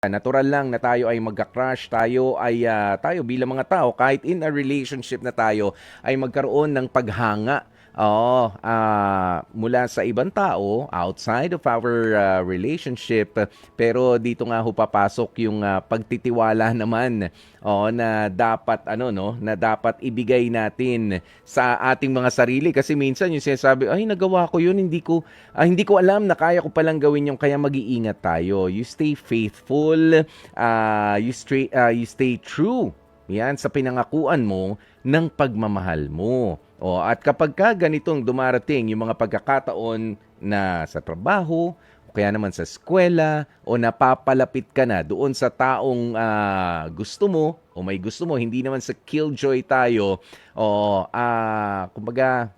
Natural lang na tayo ay magka-crush, tayo bilang mga tao kahit in a relationship na tayo ay magkaroon ng paghanga. Oo, mula sa ibang tao outside of our relationship, pero dito nga ho papasok yung pagtitiwala naman. Oo, na dapat ano no, na dapat ibigay natin sa ating mga sarili kasi minsan yung sinasabi, ay nagawa ko yun, hindi ko alam na kaya ko palang gawin yung kaya mag-iingat tayo. You stay faithful, you stay true. Yan sa pinangakuan mo ng pagmamahal mo. O, at kapag ka ganitong dumarating yung mga pagkakataon na sa trabaho, o kaya naman sa eskwela, o napapalapit ka na doon sa taong gusto mo, o may gusto mo, hindi naman sa killjoy tayo, o kumbaga,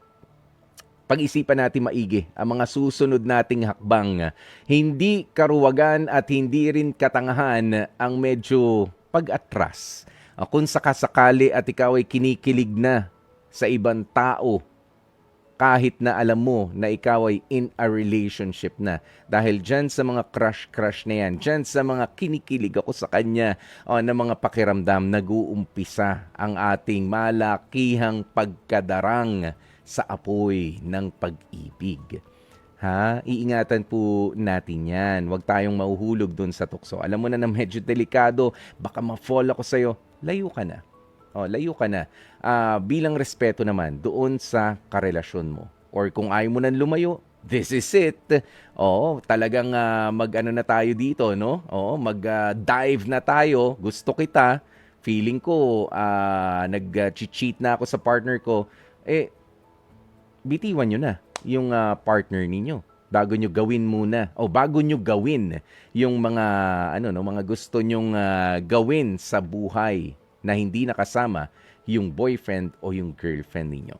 pag-isipan natin maigi ang mga susunod nating hakbang. Hindi karuwagan at hindi rin katangahan ang medyo pag-atras. Kung sakasakali at ikaw ay kinikilig na sa ibang tao, kahit na alam mo na ikaw ay in a relationship na. Dahil dyan sa mga crush-crush na yan, dyan sa mga kinikilig ako sa kanya na mga pakiramdam, nag-uumpisa ang ating malakihang pagkadarang sa apoy ng pag-ibig. Ha? Iingatan po natin yan. Huwag tayong mahuhulog dun sa tukso. Alam mo na medyo delikado, baka ma-fall ako sa'yo. Layo ka na. Layo ka na. Bilang respeto naman doon sa karelasyon mo. Or kung ayaw mo nang lumayo, this is it. Talagang mag-ano na tayo dito, no? Mag-dive na tayo. Gusto kita. Feeling ko, nag-cheat na ako sa partner ko. Bitiwan nyo na yung partner ninyo. Bago nyo gawin yung mga gusto nyong gawin sa buhay na hindi nakasama yung boyfriend o yung girlfriend ninyo.